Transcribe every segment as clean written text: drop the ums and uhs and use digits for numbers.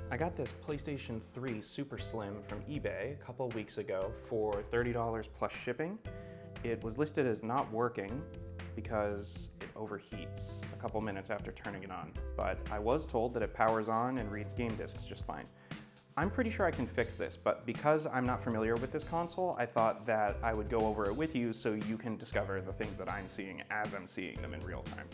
I got this PlayStation 3 Super Slim from eBay a couple weeks ago for $30 plus shipping. It was listed as not working because it overheats a couple minutes after turning it on, but I was told that it powers on and reads game discs just fine. I'm pretty sure I can fix this, but because I'm not familiar with this console, I thought that I would go over it with you so you can discover the things that I'm seeing as I'm seeing them in real time.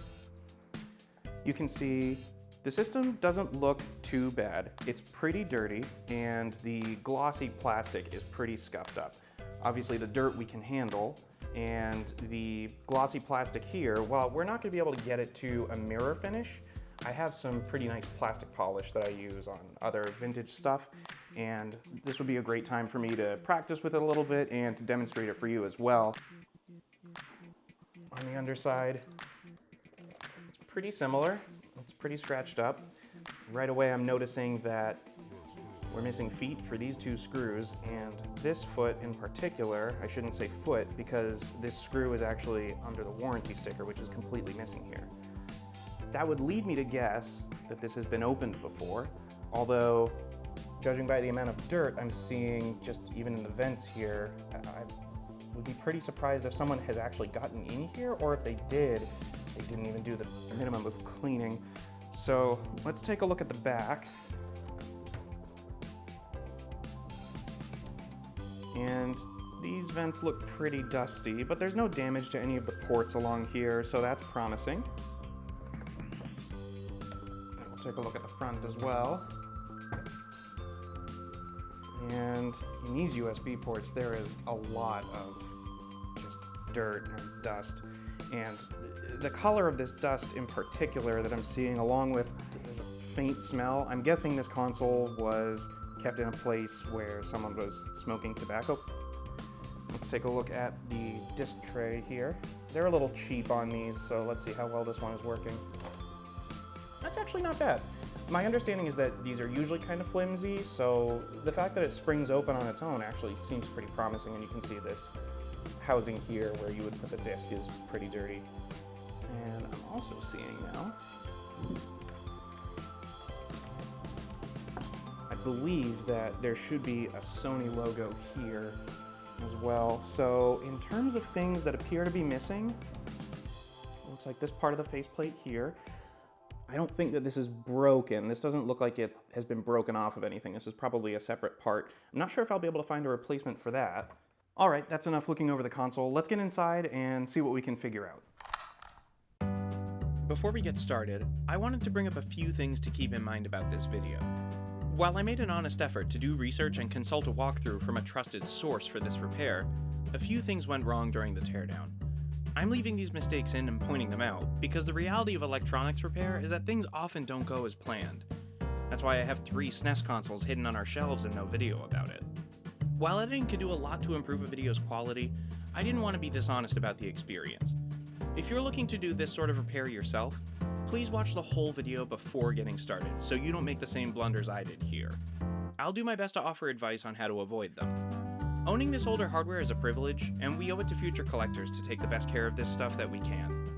You can see the system doesn't look too bad. It's pretty dirty, and the glossy plastic is pretty scuffed up. Obviously the dirt we can handle, and the glossy plastic here, while we're not gonna be able to get it to a mirror finish, I have some pretty nice plastic polish that I use on other vintage stuff, and this would be a great time for me to practice with it a little bit and to demonstrate it for you as well. On the underside, it's pretty similar. It's pretty scratched up. Right away I'm noticing that we're missing feet for these two screws, and this foot in particular, I shouldn't say foot because this screw is actually under the warranty sticker, which is completely missing here. That would lead me to guess that this has been opened before, although judging by the amount of dirt I'm seeing just even in the vents here, I would be pretty surprised if someone has actually gotten in here, or if they did, they didn't even do the minimum of cleaning. So let's take a look at the back. And these vents look pretty dusty, but there's no damage to any of the ports along here, so that's promising. And we'll take a look at the front as well. And in these USB ports, there is a lot of just dirt and dust. And the color of this dust in particular that I'm seeing, along with the faint smell, I'm guessing this console was kept in a place where someone was smoking tobacco. Let's take a look at the disc tray here. They're a little cheap on these, so let's see how well this one is working. That's actually not bad. My understanding is that these are usually kind of flimsy, so the fact that it springs open on its own actually seems pretty promising, and you can see this housing here where you would put the disc is pretty dirty. And I'm also seeing now, I believe that there should be a Sony logo here as well. So in terms of things that appear to be missing, looks like this part of the faceplate here. I don't think that this is broken. This doesn't look like it has been broken off of anything. This is probably a separate part. I'm not sure if I'll be able to find a replacement for that. All right, that's enough looking over the console. Let's get inside and see what we can figure out. Before we get started, I wanted to bring up a few things to keep in mind about this video. While I made an honest effort to do research and consult a walkthrough from a trusted source for this repair, a few things went wrong during the teardown. I'm leaving these mistakes in and pointing them out because the reality of electronics repair is that things often don't go as planned. That's why I have 3 SNES consoles hidden on our shelves and no video about it. While editing can do a lot to improve a video's quality, I didn't want to be dishonest about the experience. If you're looking to do this sort of repair yourself, please watch the whole video before getting started so you don't make the same blunders I did here. I'll do my best to offer advice on how to avoid them. Owning this older hardware is a privilege, and we owe it to future collectors to take the best care of this stuff that we can.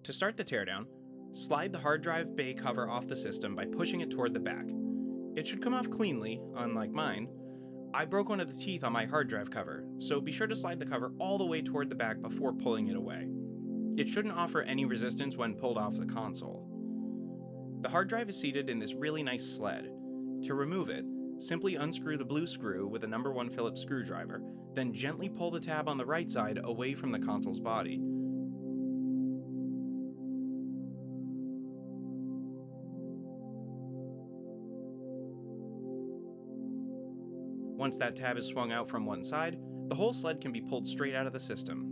To start the teardown, slide the hard drive bay cover off the system by pushing it toward the back. It should come off cleanly, unlike mine. I broke one of the teeth on my hard drive cover, so be sure to slide the cover all the way toward the back before pulling it away. It shouldn't offer any resistance when pulled off the console. The hard drive is seated in this really nice sled. To remove it, simply unscrew the blue screw with a No. 1 Phillips screwdriver, then gently pull the tab on the right side away from the console's body. Once that tab is swung out from one side, the whole sled can be pulled straight out of the system.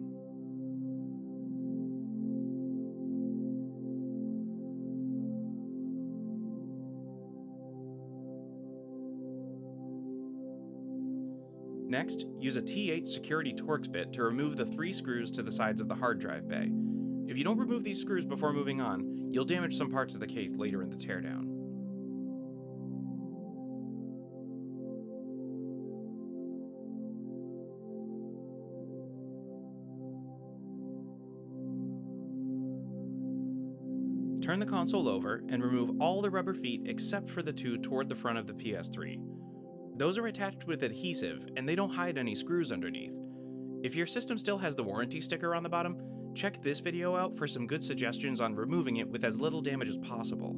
Next, use a T8 security Torx bit to remove the 3 screws to the sides of the hard drive bay. If you don't remove these screws before moving on, you'll damage some parts of the case later in the teardown. turn the console over and remove all the rubber feet except for the two toward the front of the PS3. Those are attached with adhesive, and they don't hide any screws underneath. If your system still has the warranty sticker on the bottom, check this video out for some good suggestions on removing it with as little damage as possible.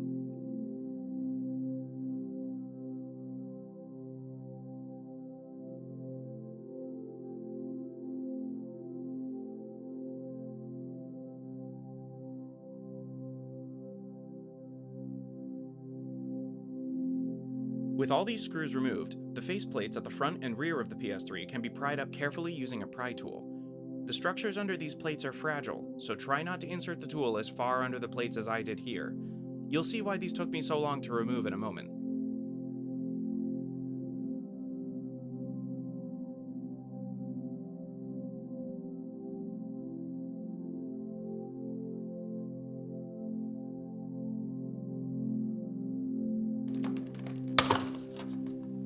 With all these screws removed, the faceplates at the front and rear of the PS3 can be pried up carefully using a pry tool. The structures under these plates are fragile, so try not to insert the tool as far under the plates as I did here. You'll see why these took me so long to remove in a moment.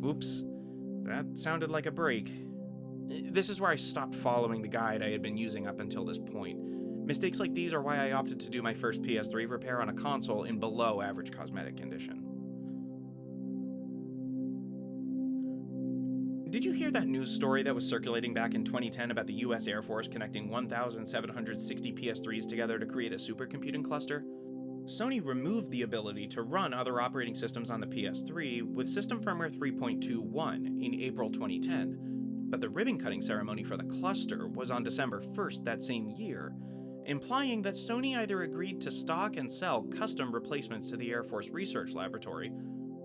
Oops, that sounded like a break. This is where I stopped following the guide I had been using up until this point. Mistakes like these are why I opted to do my first PS3 repair on a console in below average cosmetic condition. Did you hear that news story that was circulating back in 2010 about the US Air Force connecting 1,760 PS3s together to create a supercomputing cluster? Sony removed the ability to run other operating systems on the PS3 with System Firmware 3.21 in April 2010, but the ribbon-cutting ceremony for the cluster was on December 1st that same year, implying that Sony either agreed to stock and sell custom replacements to the Air Force Research Laboratory,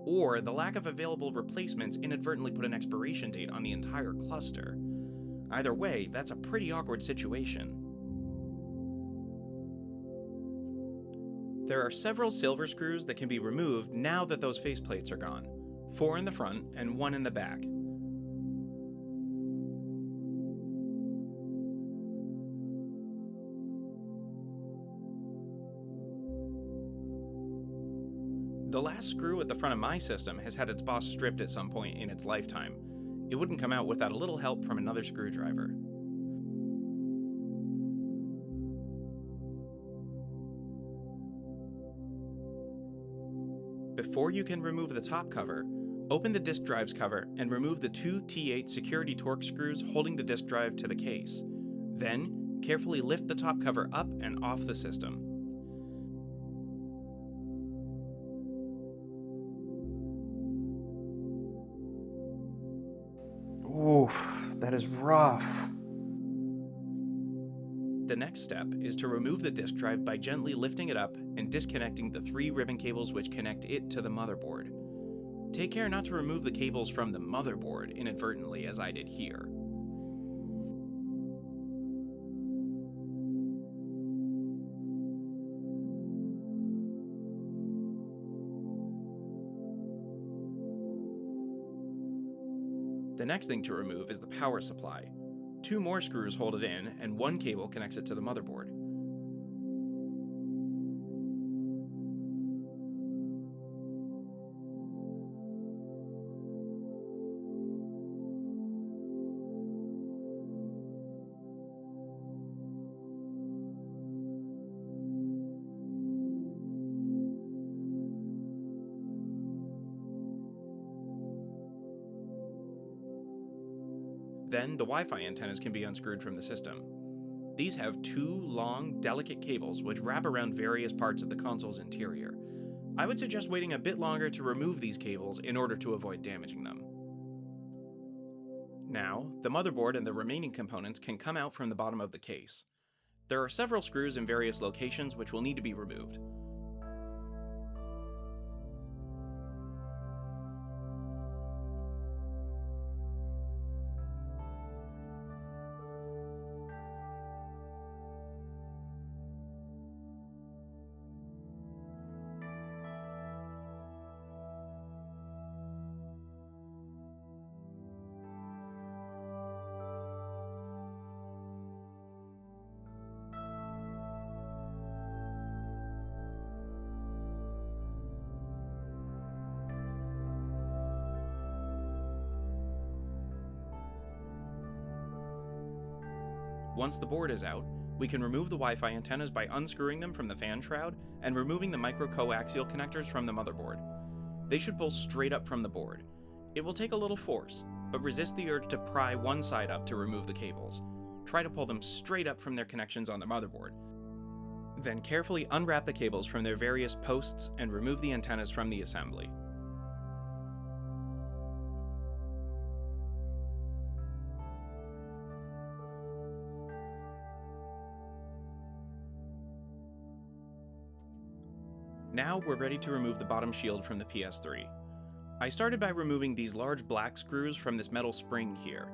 or the lack of available replacements inadvertently put an expiration date on the entire cluster. Either way, that's a pretty awkward situation. There are several silver screws that can be removed now that those faceplates are gone. 4 in the front and 1 in the back. The last screw at the front of my system has had its boss stripped at some point in its lifetime. It wouldn't come out without a little help from another screwdriver. Before you can remove the top cover, open the disk drive's cover and remove the 2 T8 security Torx screws holding the disk drive to the case. Then, carefully lift the top cover up and off the system. Oof, that is rough. The next step is to remove the disk drive by gently lifting it up and disconnecting the 3 ribbon cables which connect it to the motherboard. Take care not to remove the cables from the motherboard inadvertently, as I did here. The next thing to remove is the power supply. 2 more screws hold it in, and 1 cable connects it to the motherboard. Then, the Wi-Fi antennas can be unscrewed from the system. These have 2 long, delicate cables which wrap around various parts of the console's interior. I would suggest waiting a bit longer to remove these cables in order to avoid damaging them. Now, the motherboard and the remaining components can come out from the bottom of the case. There are several screws in various locations which will need to be removed. Once the board is out, we can remove the Wi-Fi antennas by unscrewing them from the fan shroud and removing the micro-coaxial connectors from the motherboard. They should pull straight up from the board. It will take a little force, but resist the urge to pry one side up to remove the cables. Try to pull them straight up from their connections on the motherboard. Then carefully unwrap the cables from their various posts and remove the antennas from the assembly. Now we're ready to remove the bottom shield from the PS3. I started by removing these large black screws from this metal spring here.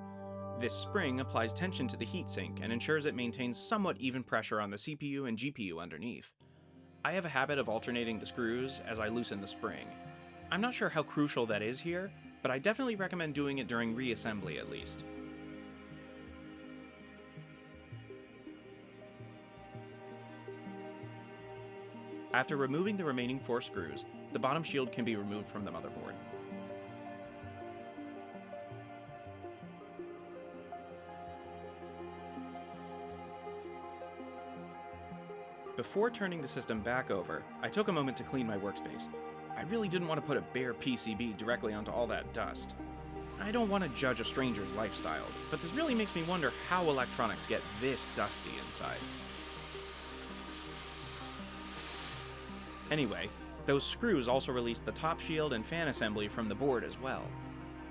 This spring applies tension to the heatsink and ensures it maintains somewhat even pressure on the CPU and GPU underneath. I have a habit of alternating the screws as I loosen the spring. I'm not sure how crucial that is here, but I definitely recommend doing it during reassembly at least. After removing the remaining 4 screws, the bottom shield can be removed from the motherboard. Before turning the system back over, I took a moment to clean my workspace. I really didn't want to put a bare PCB directly onto all that dust. I don't want to judge a stranger's lifestyle, but this really makes me wonder how electronics get this dusty inside. Anyway, those screws also release the top shield and fan assembly from the board as well.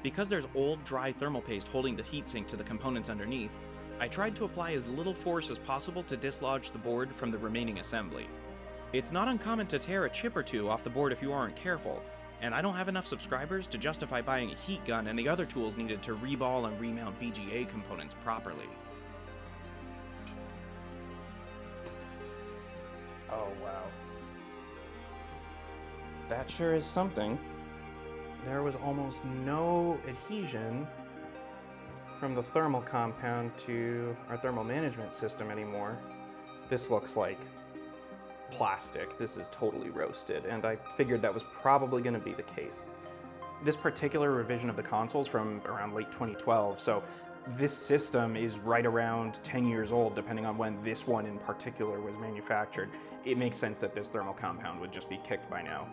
Because there's old, dry thermal paste holding the heatsink to the components underneath, I tried to apply as little force as possible to dislodge the board from the remaining assembly. It's not uncommon to tear a chip or two off the board if you aren't careful, and I don't have enough subscribers to justify buying a heat gun and the other tools needed to reball and remount BGA components properly. Oh wow. That sure is something. There was almost no adhesion from the thermal compound to our thermal management system anymore. This looks like plastic. This is totally roasted, and I figured that was probably going to be the case. This particular revision of the console's from around late 2012, so this system is right around 10 years old, depending on when this one in particular was manufactured. It makes sense that this thermal compound would just be kicked by now.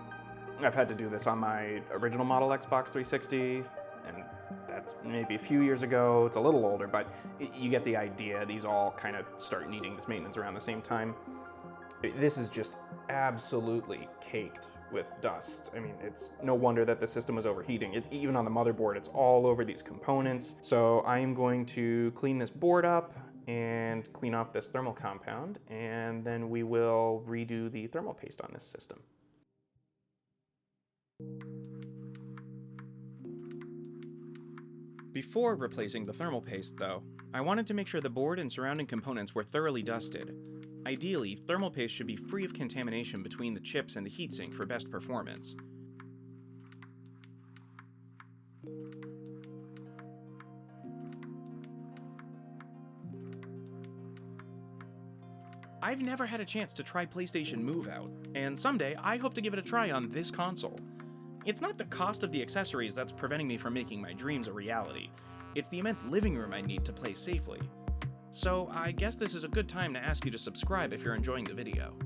I've had to do this on my original model Xbox 360, and that's maybe a few years ago. It's a little older, but you get the idea. These all kind of start needing this maintenance around the same time. This is just absolutely caked with dust. I mean, it's no wonder that the system was overheating. Even on the motherboard, it's all over these components. So I am going to clean this board up and clean off this thermal compound, and then we will redo the thermal paste on this system. Before replacing the thermal paste, though, I wanted to make sure the board and surrounding components were thoroughly dusted. Ideally, thermal paste should be free of contamination between the chips and the heatsink for best performance. I've never had a chance to try PlayStation Move Out, and someday I hope to give it a try on this console. It's not the cost of the accessories that's preventing me from making my dreams a reality. It's the immense living room I need to play safely. So I guess this is a good time to ask you to subscribe if you're enjoying the video.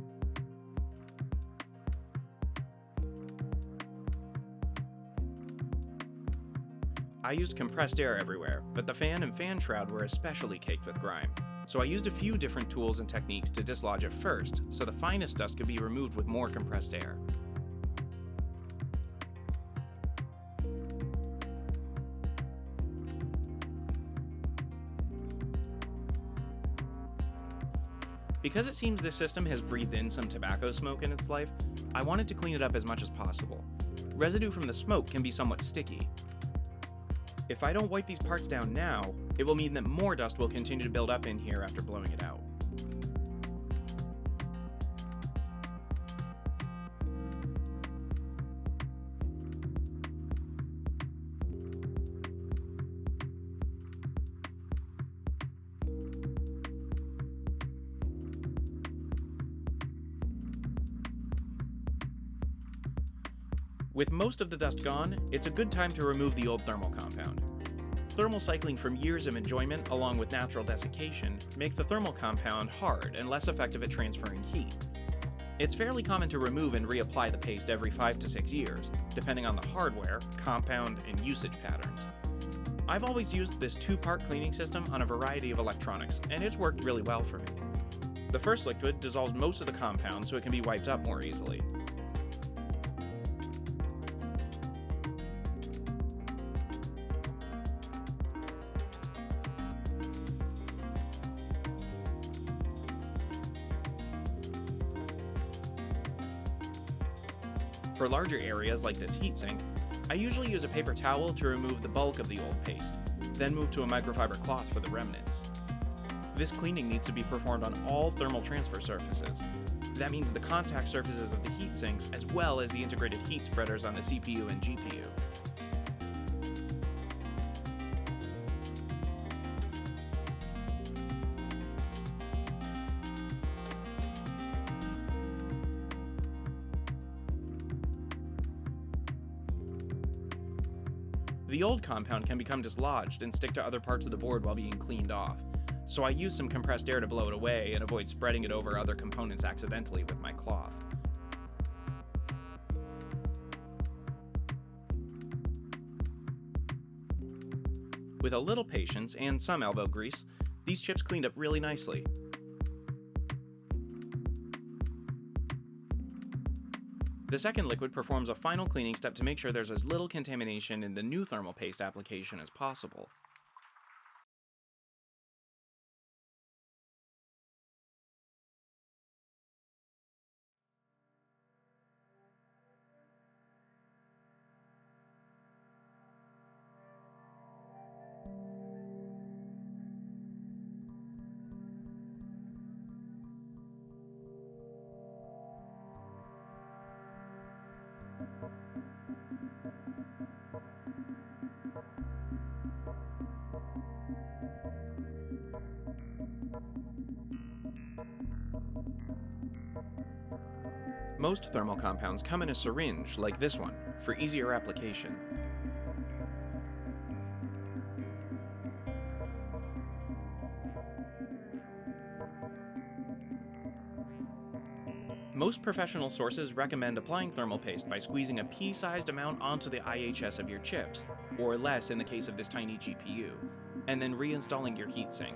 I used compressed air everywhere, but the fan and fan shroud were especially caked with grime. So I used a few different tools and techniques to dislodge it first, so the finest dust could be removed with more compressed air. Because it seems this system has breathed in some tobacco smoke in its life, I wanted to clean it up as much as possible. Residue from the smoke can be somewhat sticky. If I don't wipe these parts down now, it will mean that more dust will continue to build up in here after blowing it out. With most of the dust gone, it's a good time to remove the old thermal compound. thermal cycling from years of enjoyment along with natural desiccation make the thermal compound hard and less effective at transferring heat. It's fairly common to remove and reapply the paste every 5 to 6 years, depending on the hardware, compound, and usage patterns. I've always used this 2-part cleaning system on a variety of electronics, and it's worked really well for me. The first liquid dissolves most of the compound so it can be wiped up more easily. For larger areas like this heatsink, I usually use a paper towel to remove the bulk of the old paste, then move to a microfiber cloth for the remnants. This cleaning needs to be performed on all thermal transfer surfaces. That means the contact surfaces of the heatsinks as well as the integrated heat spreaders on the CPU and GPU. The old compound can become dislodged and stick to other parts of the board while being cleaned off, so I use some compressed air to blow it away and avoid spreading it over other components accidentally with my cloth. With a little patience and some elbow grease, these chips cleaned up really nicely. The second liquid performs a final cleaning step to make sure there's as little contamination in the new thermal paste application as possible. Most thermal compounds come in a syringe, like this one, for easier application. Most professional sources recommend applying thermal paste by squeezing a pea-sized amount onto the IHS of your chips, or less in the case of this tiny GPU, and then reinstalling your heatsink.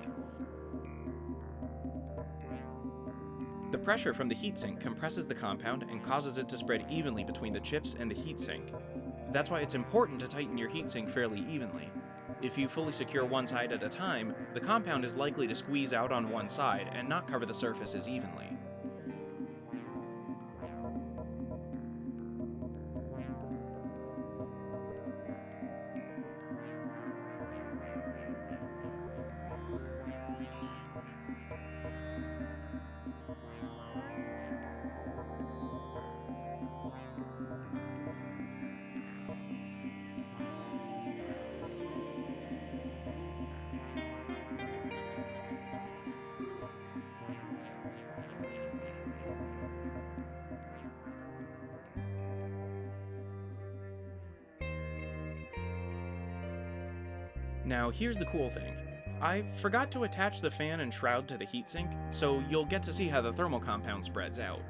The pressure from the heatsink compresses the compound and causes it to spread evenly between the chips and the heatsink. That's why it's important to tighten your heatsink fairly evenly. If you fully secure one side at a time, the compound is likely to squeeze out on one side and not cover the surfaces evenly. Now here's the cool thing. I forgot to attach the fan and shroud to the heatsink, so you'll get to see how the thermal compound spreads out.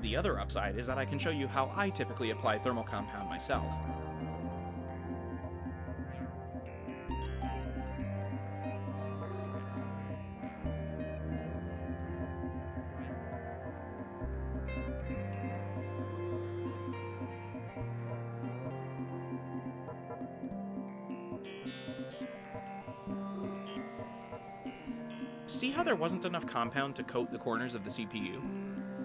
The other upside is that I can show you how I typically apply thermal compound myself. See how there wasn't enough compound to coat the corners of the CPU?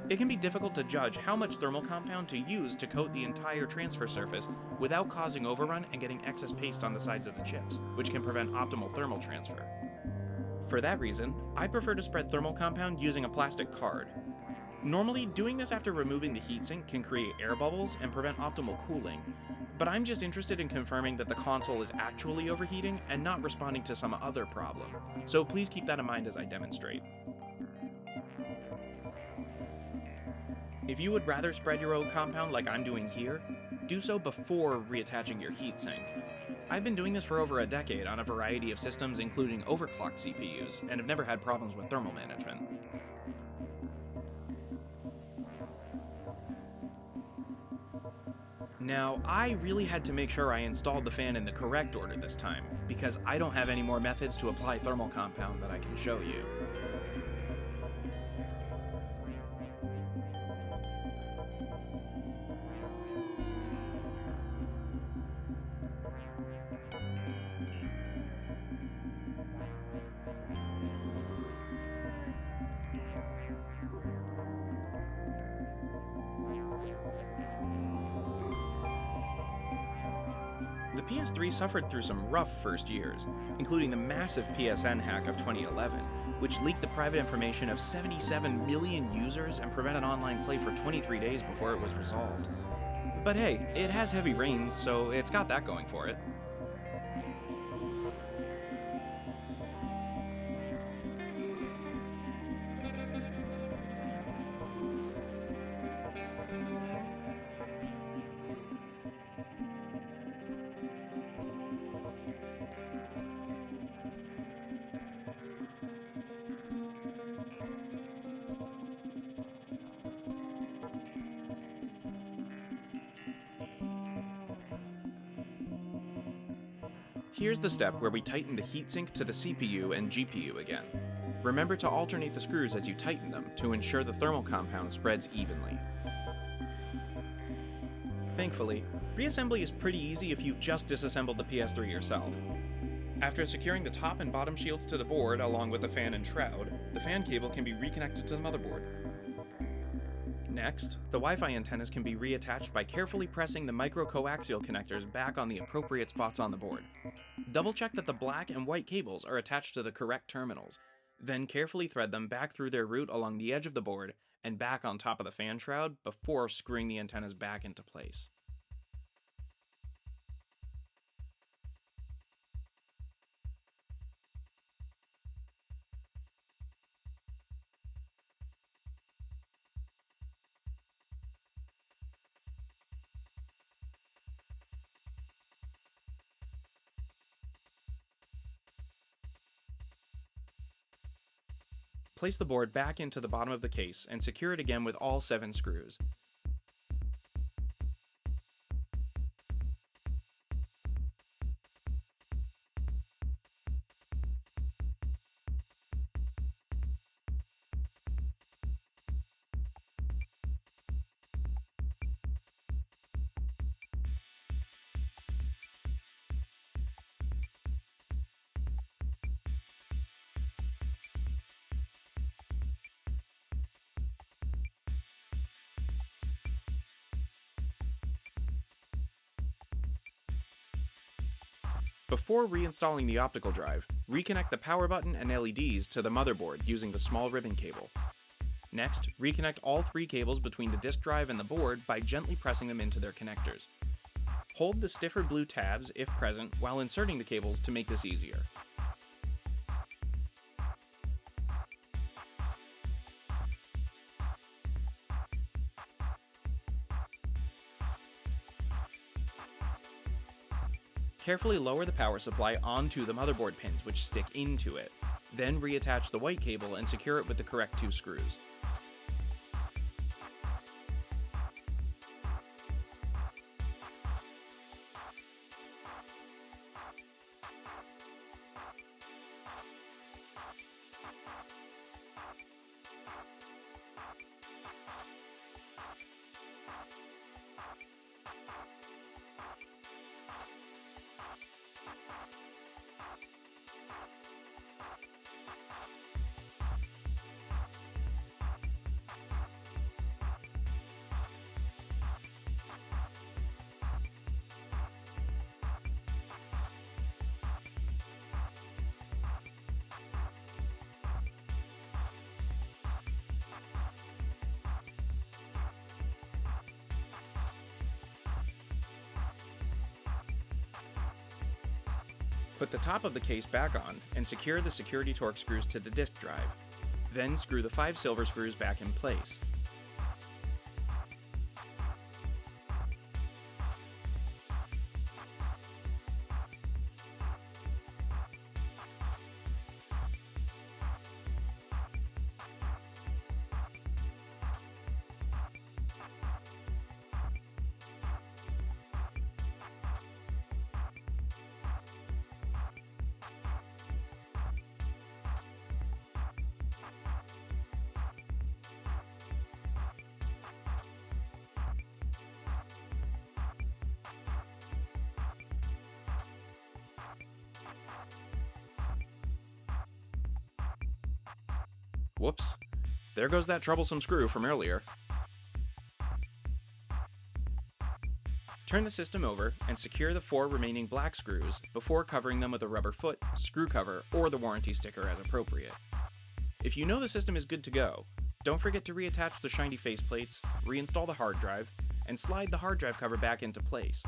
It can be difficult to judge how much thermal compound to use to coat the entire transfer surface without causing overrun and getting excess paste on the sides of the chips, which can prevent optimal thermal transfer. For that reason, I prefer to spread thermal compound using a plastic card. Normally, doing this after removing the heatsink can create air bubbles and prevent optimal cooling, but I'm just interested in confirming that the console is actually overheating and not responding to some other problem, so please keep that in mind as I demonstrate. If you would rather spread your own compound like I'm doing here, do so before reattaching your heatsink. I've been doing this for over a decade on a variety of systems including overclocked CPUs, and have never had problems with thermal management. Now, I really had to make sure I installed the fan in the correct order this time, because I don't have any more methods to apply thermal compound that I can show you. The PS3 suffered through some rough first years, including the massive PSN hack of 2011, which leaked the private information of 77 million users and prevented online play for 23 days before it was resolved. But hey, it has heavy rain, so it's got that going for it. Here's the step where we tighten the heatsink to the CPU and GPU again. Remember to alternate the screws as you tighten them to ensure the thermal compound spreads evenly. Thankfully, reassembly is pretty easy if you've just disassembled the PS3 yourself. After securing the top and bottom shields to the board along with the fan and shroud, the fan cable can be reconnected to the motherboard. Next, the Wi-Fi antennas can be reattached by carefully pressing the micro-coaxial connectors back on the appropriate spots on the board. Double check that the black and white cables are attached to the correct terminals, then carefully thread them back through their route along the edge of the board and back on top of the fan shroud before screwing the antennas back into place. Place the board back into the bottom of the case and secure it again with all 7 screws. Before reinstalling the optical drive, reconnect the power button and LEDs to the motherboard using the small ribbon cable. Next, reconnect all 3 cables between the disk drive and the board by gently pressing them into their connectors. Hold the stiffer blue tabs, if present, while inserting the cables to make this easier. Carefully lower the power supply onto the motherboard pins which stick into it. Then reattach the white cable and secure it with the correct 2 screws. Put the top of the case back on and secure the security torque screws to the disk drive. Then screw the 5 silver screws back in place. Whoops. There goes that troublesome screw from earlier. Turn the system over and secure the 4 remaining black screws before covering them with a rubber foot, screw cover, or the warranty sticker as appropriate. If you know the system is good to go, don't forget to reattach the shiny faceplates, reinstall the hard drive, and slide the hard drive cover back into place.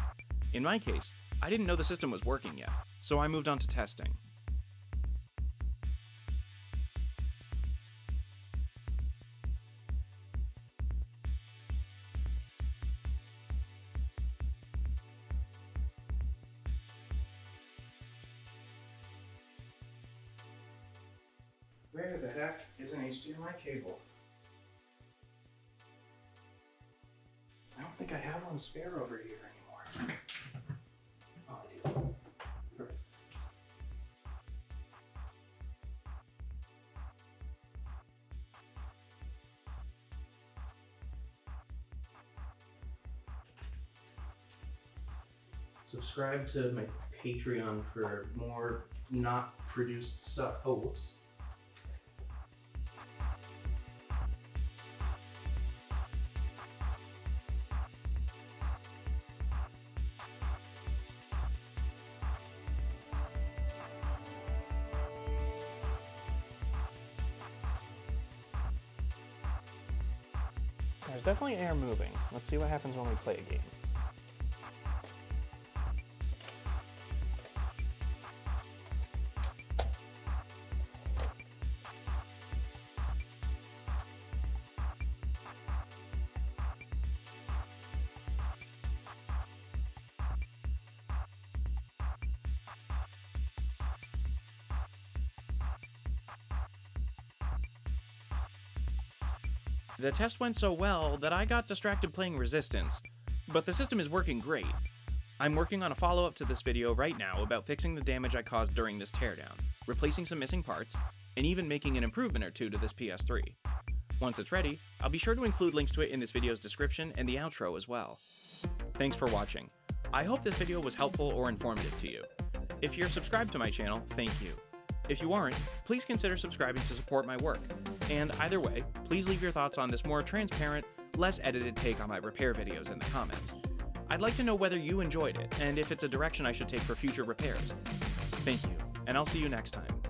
In my case, I didn't know the system was working yet, so I moved on to testing. Where the heck is an HDMI cable? I don't think I have one spare over here anymore. Oh, I do. Perfect. Subscribe to my Patreon for more not produced stuff. Oh, whoops. There's definitely air moving. Let's see what happens when we play a game. The test went so well that I got distracted playing Resistance, but the system is working great. I'm working on a follow-up to this video right now about fixing the damage I caused during this teardown, replacing some missing parts, and even making an improvement or two to this PS3. Once it's ready, I'll be sure to include links to it in this video's description and the outro as well. Thanks for watching. I hope this video was helpful or informative to you. If you're subscribed to my channel, thank you. If you aren't, please consider subscribing to support my work. And either way, please leave your thoughts on this more transparent, less edited take on my repair videos in the comments. I'd like to know whether you enjoyed it, and if it's a direction I should take for future repairs. Thank you, and I'll see you next time.